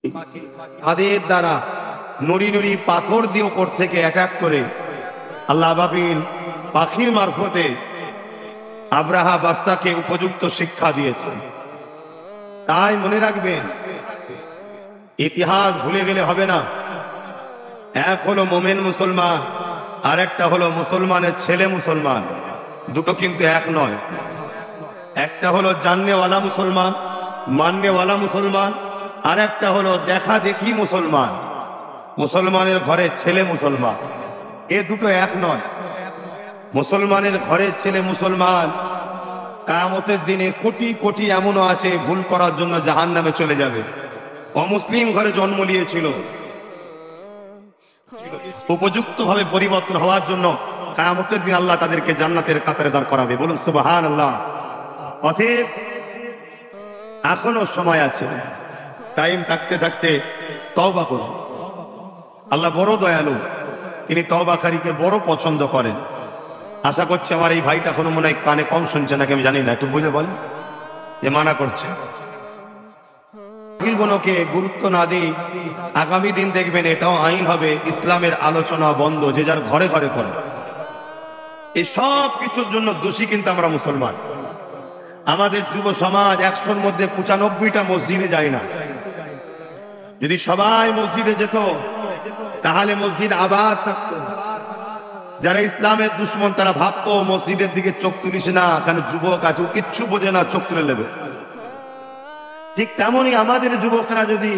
তাদের দ্বারা নুরি নুরি পাথর দিয়ে উপর থেকে অ্যাটাক করে আল্লাহ আবাবিল পাখির মারফতে আব্রাহা বাদশাকে উপযুক্ত শিক্ষা দিয়েছেন। তাই মনে রাখবেন, ইতিহাস ভুলে গেলে হবে না। এক হলো মোমেন মুসলমান, আর একটা হলো মুসলমানের ছেলে মুসলমান। দুটো কিন্তু এক নয়। একটা হলো জাননেওয়ালা মুসলমান, মাননেওয়ালা মুসলমান, আর একটা হলো দেখা দেখি মুসলমান। মুসলমানের ঘরে ছেলে মুসলমান, এ দুটো এক নয়। মুসলমানের ঘরের ছেলে মুসলমান কিয়ামতের দিনে কোটি কোটি এমনও আছে ভুল করার জন্য জাহান্নামে চলে যাবে। অমুসলিম ঘরে জন্ম নিয়েছিল, উপযুক্ত ভাবে পরিবর্তন হওয়ার জন্য কিয়ামতের দিন আল্লাহ তাদেরকে জান্নাতের কাতারে দাঁড় করাবে। বলুন সুবহানাল্লাহ। অতএব এখনো সময় আছে, টাইম থাকতে থাকতে তওবা করুন। আল্লাহ বড় দয়ালু, তিনি তওবাকারীকে বড় পছন্দ করেন। আশা করছি আমার এই ভাইটা কোনো মনে হয় কানে কম শুনছে নাকি আমি জানি না, একটু বুঝে বল। যে মানা করছে গুলোকে গুরুত্ব না দিই, আগামী দিন দেখবেন এটাও আইন হবে, ইসলামের আলোচনা বন্ধ, যে যার ঘরে ঘরে করে। এই সব কিছুর জন্য দোষী কিন্তু আমরা মুসলমান। আমাদের যুব সমাজ 100-র মধ্যে 95টা মসজিদে যায় না। যদি সবাই মসজিদে যেত তাহলে মসজিদ আবাদ থাকতো। যারা ইসলামের দুশ্মন তারা ভাবতো মসজিদের দিকে চোখ তুলিস না, কারণ যুবক আছে, কিচ্ছু বোঝে না, চোখ তুলে নেবে। ঠিক তেমনই আমাদের যুবকরা যদি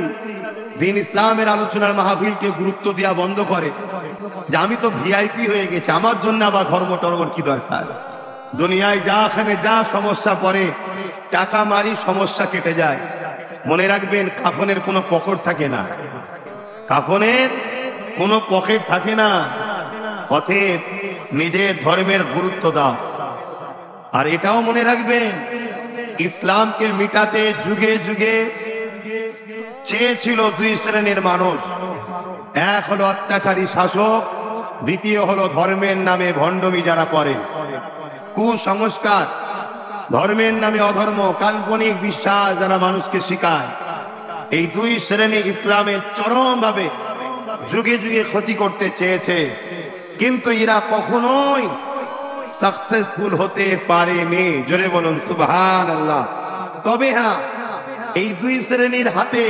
দিন ইসলামের আলোচনার মাহফিলকে গুরুত্ব দেওয়া বন্ধ করে, যে আমি তো ভিআইপি হয়ে গেছি, আমার জন্য আবার ধর্ম টর্ম কি দরকার। দুনিয়ায় যাখানে যা সমস্যা পড়ে, টাকা মারি সমস্যা কেটে যায়। মনে রাখবেন, কাফনের কোনো পকেট থাকে না, কাফনের কোনো পকেট থাকে না। অতএব নিজের ধর্মের গুরুত্ব দাও। আর এটাও মনে রাখবেন, ইসলামকে মিটাতে যুগে যুগে চেয়েছিল দুই শ্রেণীর মানুষ। এক হলো অত্যাচারী শাসক, দ্বিতীয় হলো ধর্মের নামে ভণ্ডমি যারা করে, কুসংস্কার, ধর্মের নামে অধর্ম, কাল্পনিক বিশ্বাস যারা মানুষকে শিখায়। এই দুই শ্রেণী ইসলামের চরমভাবে যুগে যুগে ক্ষতি করতে চেয়েছে, কিন্তু এরা কখনোই সাকসেসফুল হতে পারেনি। জোরে বলুন সুবহানাল্লাহ। তবে হ্যাঁ, এই দুই শ্রেণীর হাতে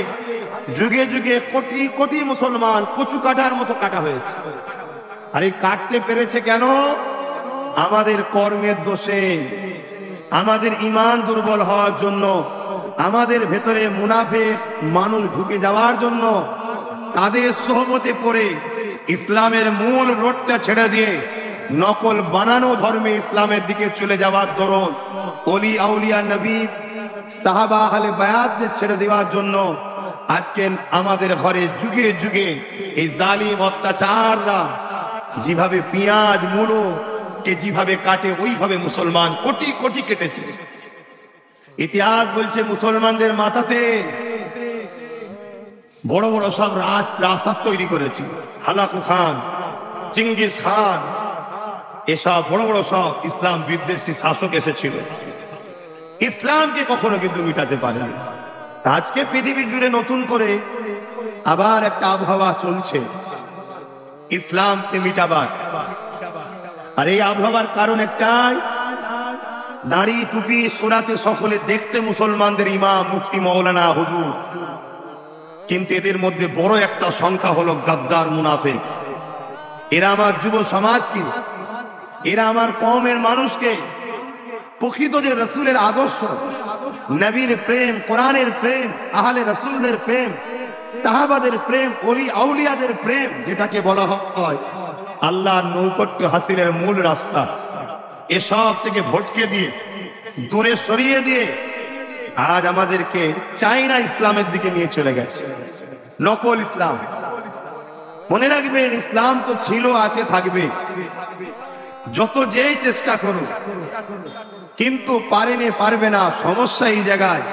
যুগে যুগে কোটি কোটি মুসলমান কচু কাটার মতো কাটা হয়েছে। আর এই কাটতে পেরেছে কেন? আমাদের কর্মের দোষে, আমাদের ঈমান দুর্বল হওয়ার জন্য, আমাদের ভেতরে মুনাফিক মানুষ ঢুকে যাওয়ার জন্য, তাদের সোহবতে পড়ে ইসলামের মূল রোডটা ছেড়ে দিয়ে নকল বানানো ধর্মে ইসলামের দিকে চলে যাওয়ার দরুন ওলি আউলিয়া নবী সাহাবা আহলে বায়াতদের ছেড়ে দেওয়ার জন্য আজকে আমাদের ঘরে যুগে যুগে এই জালিম অত্যাচাররা যেভাবে পেঁয়াজ মুলো কে যেভাবে কাটে, ওইভাবে মুসলমান কোটি কোটি কেটেছে। ইতিহাস বলছে মুসলমানদের মাথাতে বড় বড় সব রাজপ্রাসাদ তৈরি করেছিল। হালাকু খান, চিঙ্গিস খান, এসব বড় বড় সব ইসলাম বিদ্বেষী শাসক এসেছিল, ইসলামকে কখনো কিন্তু মিটাতে পারেনি। আজকে পৃথিবী জুড়ে নতুন করে আবার একটা আবহাওয়া চলছে ইসলামকে মিটাবার। আর এই আবহাওয়ার কারণ একটাই, দাড়ি টুপি সুরাতে সকলে দেখতে মুসলমানদের ইমাম মুফতি মৌলানা হুজুর, কিন্তু এদের মধ্যে বড় একটা সংখ্যা হলো গাদ্দার মুনাফিক। এরা আমার যুব সমাজকে, এরা আমার কওমের মানুষকে প্রকৃত যে রাসূলের আদর্শ, নবীর প্রেম, কোরআনের প্রেম, আহলে রাসূলদের প্রেম, সাহাবাদের প্রেম, ওলি আউলিয়াদের প্রেম, যেটাকে বলা হয় আল্লাহর নৈকট্য হাসিলের মূল রাস্তা, এসব থেকে ভটকে দিয়ে দূরে সরিয়ে দিয়ে আজ আমাদেরকে চাইনা ইসলামের দিকে নিয়ে চলে গেছে, নকল ইসলাম। মনে রাখবেন, ইসলাম তো ছিল, আছে, থাকবে, যত যেই চেষ্টা করুন, কিন্তু পারবে না। সমস্যা এই জায়গায়,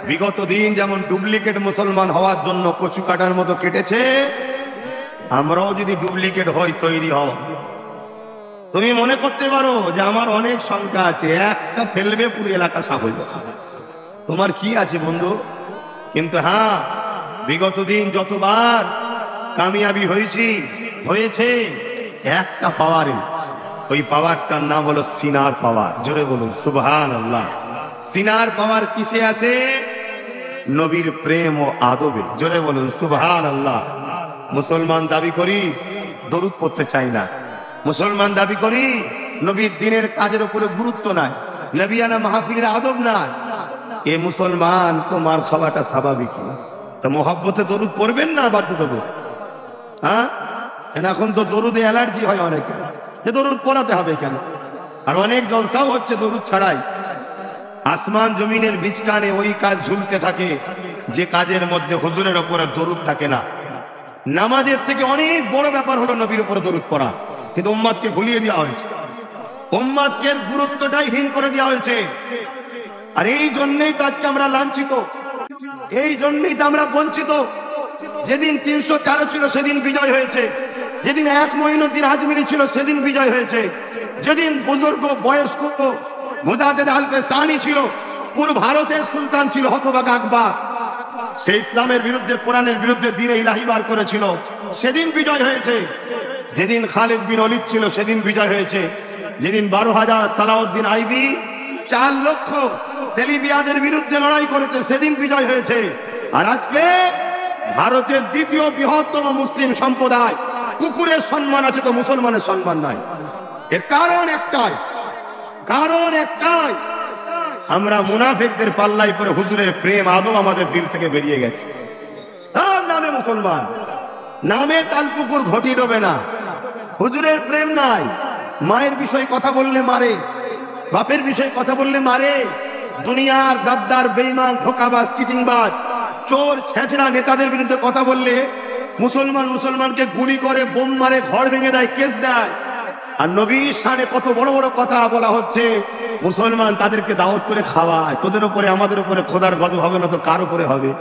বিগত দিন যেমন ডুপ্লিকেট মুসলমান হওয়ার জন্য কচু কাটার মতো কেটেছে, আমরাও যদি ডুপ্লিকেট হই, তৈরি হও। তুমি মনে করতে পারো যে আমার অনেক সংখ্যা আছে, একটা ফেলবে পুরো এলাকা সাফল্য, তোমার কি আছে বন্ধু? কিন্তু হ্যাঁ, বিগত দিন যতবার কামিয়াবি হয়েছে একটা পাওয়ারে, ওই পাওয়ারটার নাম হলো সিনার পাওয়ার। জোরে বলুন সুবহানাল্লাহ। সিনার পাওয়ার কিসে আছে? নবীর প্রেম ও আদবে। জোরে বলুন সুবহানাল্লাহ। মুসলমান দাবি করি, দরুদ পড়তে চাই না। মুসলমান দাবি করি, নবীর দিনের কাজের উপরে গুরুত্ব নাই, নবিয়ানা মাহফিলের আদব নাই। এ মুসলমান, তোমার খাওয়াটা স্বাভাবিক না। তা মোহাব্বতে দরুদ পড়বেন না বাধ্যতামূলক? হ্যাঁ, এখন তো দরুদে অ্যালার্জি হয় অনেকে, যে দরুদ পড়াতে হবে কেন? আর অনেক জলসাও হচ্ছে দরুদ ছাড়াই। আসমান জমিনের বিচকানে ওই কাজ ঝুলতে থাকে যে কাজের মধ্যে হুজুরের উপরে দরুদ থাকে না। নামাজের থেকে অনেক বড় ব্যাপার হলো নবীর উপরে দরুদ পড়া, কিন্তু উম্মাদকে ভুলিয়ে দেওয়া হয়েছে, উম্মাদকে গুরুত্বটাই হীন করে দেওয়া হয়েছে। আর এই জন্যই তো আজকে আমরা লাঞ্ছিত, এই জন্যই তো আমরা বঞ্চিত। যেদিন 313 ছিল সেদিন বিজয় হয়েছে, যেদিন 1 মঈনুদ্দিন আজমিরি ছিল সেদিন বিজয় হয়েছে, যেদিন বুজুর্গ বয়স্ক মুজাদ্দেদ আল-ফেসানি ছিল, পুরো ভারতের সুলতান ছিল হতভাগা আকবর, সে ইসলামের বিরুদ্ধে, কোরআনের বিরুদ্ধে দ্বীনে ইলাহি বার করেছিল, সেদিন বিজয় হয়েছে। যেদিন খালিদ বিন ওলীদ ছিল সেদিন বিজয় হয়েছে। যেদিন 12,000 সালাউদ্দিন আইবি 4 লক্ষ সেলিবিয়াদের বিরুদ্ধে লড়াই করেছে সেদিন বিজয় হয়েছে। আর আজকে ভারতের দ্বিতীয় বৃহত্তম মুসলিম সম্প্রদায়, কুকুরের সম্মান আছে তো মুসলমানের সম্মান নাই। এর কারণ একটাই, আমরা মুনাফিকদের পাল্লাই পরে হুজুরের প্রেম আদব আমাদের দিল থেকে বেরিয়ে গেছে। তার নামে মুসলমান, নামে তালপুকুর ঘটি ডোবে না, হুজুরের প্রেম নাই। মায়ের বিষয়ে কথা বললে মারে, বাপের বিষয়ে কথা বললে মারে। দুনিয়ার গাদ্দার, বেঈমান, ধোঁকাবাজ, চিটিংবাজ, চোর, ছেঁচড়া নেতাদের বিরুদ্ধে কথা বললে মুসলমানকে গুলি করে, বোম মারে, ঘর ভেঙে দেয়, কেস দেয়। আর নবীর শানে কত বড় বড় কথা বলা হচ্ছে, মুসলমান তাদেরকে দাওয়াত করে খাওয়ায়। তোদের উপরে, আমাদের উপরে খোদার গজব হবে না তো কার উপরে হবে?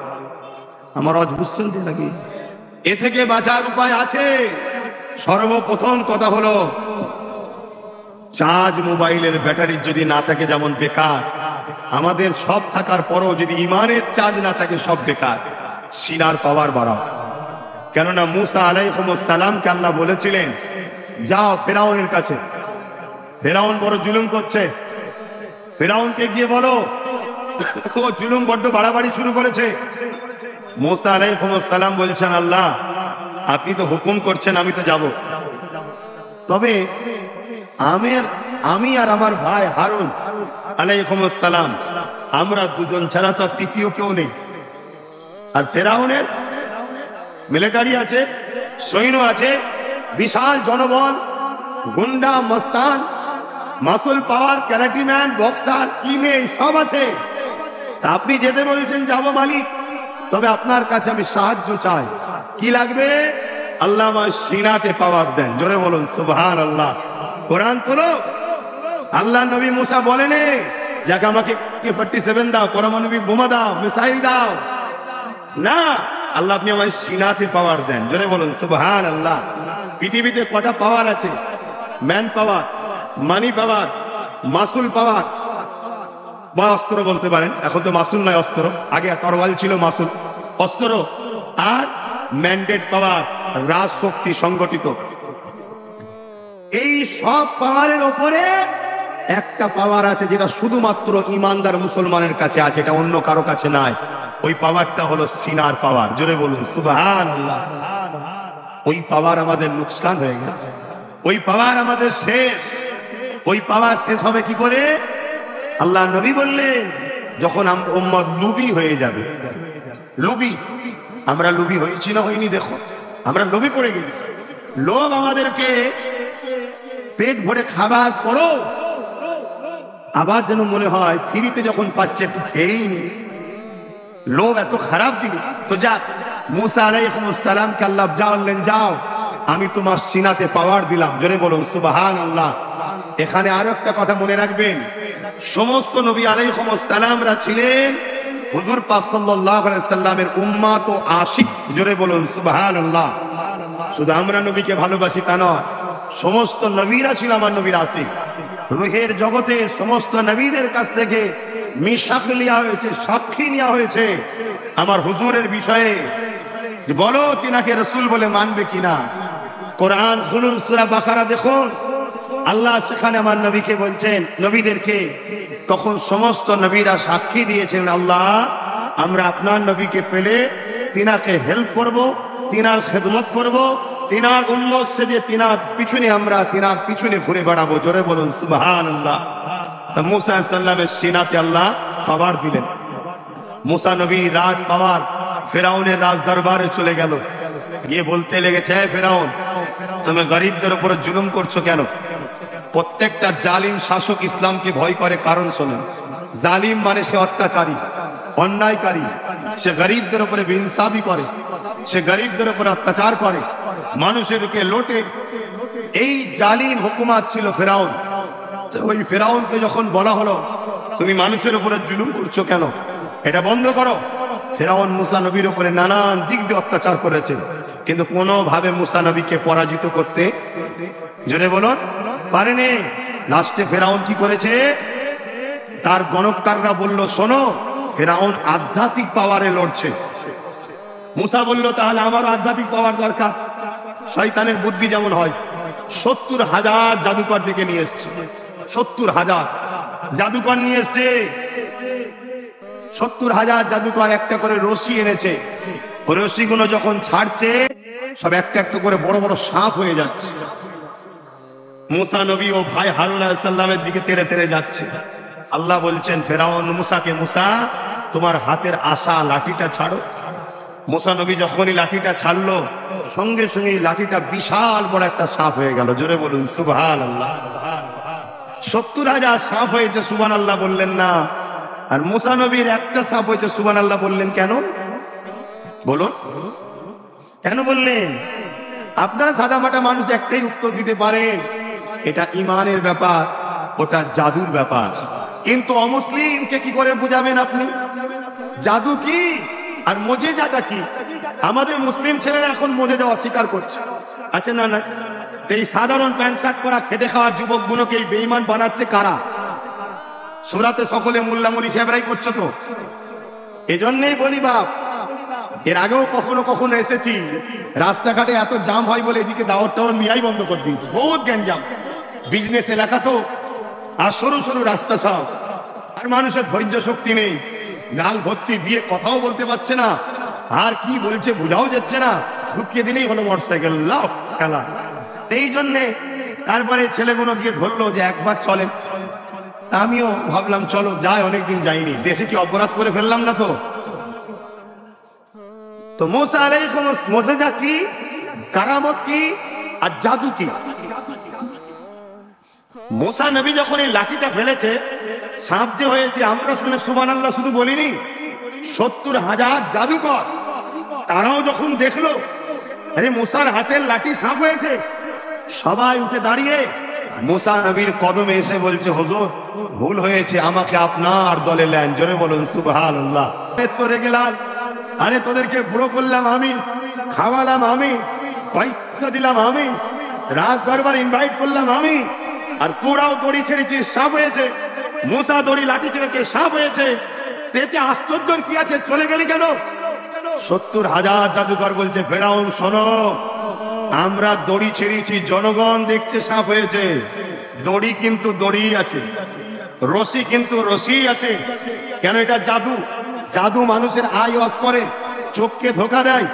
আমার আজ বুঝছেন তো নাকি? এ থেকে বাঁচার উপায় আছে। সর্বপ্রথম কথা হলো, চার্জ মোবাইলের ব্যাটারি যদি না থাকে যেমন বেকার, আমাদের সব থাকার পরও যদি ইমানের চার্জ না থাকে সব বেকার। সিনার পাওয়ার বাড়াও। কেননা মুসা আলাইহিস সালামকে আল্লাহ বলেছিলেন, যাও ফেরাউনের কাছে, ফেরাউন বড় জুলুম করছে, ফেরাউনকে গিয়ে বলো ও জুলুম বড্ড বাড়াবাড়ি শুরু করেছে। মুসা আলাইহিস সালাম বলছেন, আল্লাহ আপনি তো হুকুম করছেন, আমি তো যাব, তবে আমি আর আমার ভাই হারুন আলাইহিস সালাম, আমরা দুজন ছাড়া তো তৃতীয় কেউ নেই। আর ফেরাউনের মিলিটারি আছে, সৈন্য আছে, বিশাল জনবল, গুন্ডা, মস্তান, মাসুল পাওয়ার, ক্যারাটিম্যান, বক্সার, কি নেই সব আছে। আপনি যেতে বলছেন যাব মালিক, তবে আপনার কাছে আমি সাহায্য চাই। কি লাগবে? আল্লাহ আমার সিনাতে পাওয়ার দেন। জোরে বলুন সুবহানাল্লাহ। কোরআন তোলো। আল্লাহ নবী মুসা বলেন, যাকে আমাকে 47 দাও, পারমাণবিক বোমা দাও, মিসাইল দাও না, আল্লাহ আপনি আমার সিনাতে পাওয়ার দেন। জোরে বলুন সুবহানাল্লাহ। পৃথিবীতে কটা পাওয়ার আছে? ম্যান পাওয়ার, মানি পাওয়ার, মাসুল পাওয়ার বা অস্ত্র বলতে পারেন। এখন তো মাসুল নয়, অস্ত্র। আগে তরোয়াল ছিল, মাসুল অস্ত্র। আর ম্যান্ডেট পাওয়ার, রাজশক্তি সংগঠিত। এই সব পাওয়ারের ওপরে একটা পাওয়ার আছে যেটা শুধুমাত্র ইমানদার মুসলমানের কাছে আছে, এটা অন্য কারো কাছে নাই। ওই পাওয়ারটা হলো সিনার পাওয়ার। জোরে বলুন সুবহানাল্লাহ। ওই পাওয়ার আমাদের নুকসান হয়ে গেছে, ওই পাওয়ার আমাদের শেষ। ওই পাওয়ার শেষ হবে কি করে? আল্লাহ নবী বললেন, যখন আমরা উম্মত লুবি হয়ে যাবে। লুবি, আমরা লুবি হয়েছি না হয়নি? দেখো, আমরা লোভে পড়ে গেছি। লোভ আমাদেরকে পেট ভরে খাবার পরও আবার যেন মনে হয় ফ্রিতে যখন পাচ্ছে একটু খেয়েই নি। লোভ এত খারাপ জিনিস। তো যাক, মুসা আলাইহিস সালামকে আল্লাহ বললেন, যাও আমি তোমার সিনাতে পাওয়ার দিলাম। জোরে বলুন সুবহানাল্লাহ। এখানে আরো একটা কথা মনে রাখবেন, সমস্ত নবী আলাইহিস সালামরা ছিলেন হুজুর পাক সাল্লাল্লাহু আলাইহি সাল্লামের উম্মত ও আশিক। জোরে বলুন সুবহানাল্লাহ। শুধু আমরা নবীকে ভালোবাসি তা নয়, সমস্ত নবীরা ছিল আমার নবীর আশিক। রুহের জগতে সমস্ত নবীদের কাছ থেকে মিশাক নেওয়া হয়েছে, সাক্ষী নেওয়া হয়েছে আমার হুজুরের বিষয়ে। যে বলো তিনাকে রসুল বলে মানবে কিনা। কোরআন খুলুন, সূরা বাকারা দেখুন, আল্লাহ সেখানে আমার নবীকে বলছেন, নবীদেরকে তখন সমস্ত নবীরা সাক্ষী দিয়েছেন, আল্লাহ আমরা আপনার নবীকে পেলে তিনাকে হেল্প করব, তিনার খেদমত করব, তিনার উম্মত সেজে তিনার পিছনে আমরা তিনার পিছনে ঘুরে বেড়াবো। জোরে বলুন সুবহানাল্লাহ। মুসা আলাইহিস সালামের সিনাতে আল্লাহ পাওয়ার দিলেন। মুসা নবী রাজ পাওয়ার ফেরাউনের রাজ দরবারে চলে গেল, গিয়ে বলতে লেগেছে, হে ফেরাউন, তুমি গরিবদের উপর জুলুম করছো কেন? প্রত্যেকটা জালিম শাসক ইসলামকে ভয় করে, কারণ শোনেন, জালিম মানে সে অত্যাচারী, অন্যায়কারী, সে গরিবদের উপরে বেইনসাফি করে, সে গরিবদের উপরে অত্যাচার করে, মানুষেরকে লোটে। এই জালিম হুকুমত ছিল ফেরাউন। ওই ফেরাউনকে যখন বলা হলো তুমি মানুষের উপরে জুলুম করছো কেন, এটা বন্ধ করো, ফেরাউন মুসা নবীর উপরে নানান দিক দিয়ে অত্যাচার করেছে, কিন্তু কোনোভাবে মুসা নবীকে পরাজিত করতে, জোরে বলুন, পারেনি। লাস্টে ফেরাউন কি করেছে, তার গণককাররা বলল, শোনো, ফেরাউন আধ্যাত্মিক পাওয়ারে লড়ছে। মুসা বলল, তাহলে আমার আধ্যাত্মিক পাওয়ার দরকার। শয়তানের বুদ্ধি যেমন হয়, 70,000 জাদুকর দিকে নিয়ে এসছে, 70,000 জাদুকর নিয়ে এসছে, 70,000 জাদুকর একটা করে রশি এনেছে। রশিগুলো যখন ছাড়ছে, সব একটা একটা করে বড় বড় সাপ হয়ে যাচ্ছে। মুসা নবী ও ভাই হারুন আলাইহিস সালামের দিকে তেড়ে তেড়ে যাচ্ছে। আল্লাহ বলছেন ফেরাউন মুসাকে, মুসা তোমার হাতের আশা লাঠিটা ছাড়ো। মুসা নবী যখনই লাঠিটা ছাড়লো, সঙ্গে সঙ্গে লাঠিটা বিশাল বড় একটা সাপ হয়ে গেল। জোরে বলুন সুবহানাল্লাহ। 70,000 সাপ হয়েছে, সুবহানাল্লাহ বললেন না। আর মুসা নবীর একটা সাপ হয়েছে, সুবহানাল্লাহ বললেন কেন? বলুন কেন বললেন? আপনারা সাদামাটা মানুষ একটাই উত্তর দিতে পারেন, এটা ইমানের ব্যাপার, ওটা জাদুর ব্যাপার। কিন্তু অমুসলিমকে কি করে বুঝাবেন আপনি জাদু কি আর মুজিজাটা কি? আমাদের মুসলিম ছেলেরা এখন মুজিজা অস্বীকার করছে। আচ্ছা, না না, এই সাধারণ প্যান্ট শার্ট পরা খেটে খাওয়া যুবক গুলোকে বেঈমান বানাচ্ছে কারা? সূরাতে সকলে মোল্লা মলি সাহেবরাই করছে তো। এজন্যই বলি বাপ, এর আগেও কখনো কখনো এসেছি, রাস্তাঘাটে এত জাম হয় বলে এদিকে দাওয়াত টাওয়ার দিয়াই বন্ধ করে দিয়েছি, বহুত গ্যাঞ্জাম। বিজনেস এলাকা তো, আর সরু সরু রাস্তা সব, আর মানুষের ধৈর্য শক্তি নেই, গাল ভর্তি দিয়ে কথাও বলতে পারছে না, আর কি বলছে বোঝাও যাচ্ছে না, ঢুকিয়ে দিলেই হলো মোটরসাইকেল লাভ খেলা। এই জন্যে তারপরে ছেলেগুলো গিয়ে ধরলো যে একবার চলে। আমিও ভাবলাম চলো যাই, অনেকদিন যাইনি, দেশে কি অপরাধ করে ফেললাম না তো? তো মুসা আলাইহিস মুজিজা কি, কারামত কি, আর জাদু কি? মুসা নবী যখন এই লাঠিটা ফেলেছে, সাপ যে হয়েছে, আমরা শুনে সুবহানাল্লাহ শুধু বলিনি, 70,000 জাদুকর তারাও যখন দেখলো আরে মুসার হাতের লাঠি সাপ হয়েছে, সবাই উঠে দাঁড়িয়ে মুসা নবীর কদমে এসে বলছে, হুজুর ভুল হয়েছে, আমাকে আপনার দলে নেন। জোরে বলুন সুবহানাল্লাহ। তোরে গেলাম, আরে তোদেরকে বুড়ো করলাম আমি, খাওয়ালাম আমি, পয়সা দিলাম আমি, রাত দরবার ইনভাইট করলাম আমি, আর তোরাও দড়ি ছেড়েছিস, সাপ হয়েছে। মুসা দড়ি লাঠি ছেড়েছে, সাপ হয়েছে, এতে আশ্চর্যের কি আছে, চলে গেলি কেন? 70,000 জাদুকর বলছে, ফেরাউন শোনো, আমরা দড়ি ছেড়েছি, জনগণ দেখছে সাপ হয়েছে, দড়ি কিন্তু দড়ি আছে, রশি কিন্তু রশি আছে। কেন? এটা জাদু। জাদু মানুষের আয় ওয়াশ করে, চোখকে ধোকা দেয়,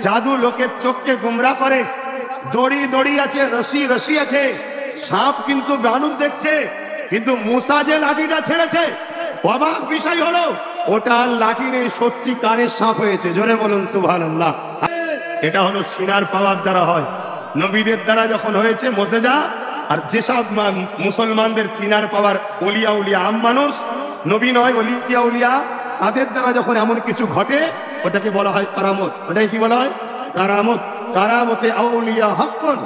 জাদু লোকের চোখকে গুমরা করে। দড়ি দড়ি আছে, রশি রশি আছে, সাপ কিন্তু মানুষ দেখছে। কিন্তু মুসা যে লাঠিটা ছেড়েছে, অবাক বিষয় হলো ওটা লাঠি নেই, সত্যিকারের সাপ হয়েছে। জোরে বলুন সুবহানাল্লাহ। এটা হলো সিনার পাওয়ার দ্বারা হয়, নবীদের দ্বারা যখন হয়েছে মুজিজা। আর যেসব মুসলমানদের সিনার পাওয়ার ওলিয়া উলিয়া আম মানুষ, নবী নয়, ওলিয়া উলিয়া, তাদের দ্বারা যখন এমন কিছু ঘটে, ওটাকে বলা হয় কারামত। ওটাকে কি বলা হয়? কারামত। কারামতে আউলিয়া হক্কুন,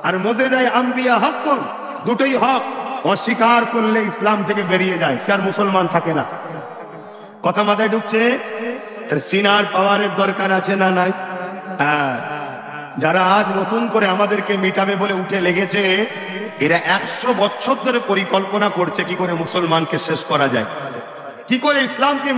আর মুজিজায়ে আম্বিয়া হক্কুন, দুটোই হক। অস্বীকার করলে ইসলাম থেকে বেরিয়ে যায়, সে আর মুসলমান থাকে না। কথা মাথায় ঢুকছে? সিনার পাওয়ারের দরকার আছে না নাই? হ্যাঁ, যারা আজ নতুন করে আমাদেরকে মিটাবে বলে উঠে লেগেছে, এরা 100 বছর ধরে পরিকল্পনা করছে কি করে মুসলমানকে শেষ করা যায়, কি করে ইসলামকে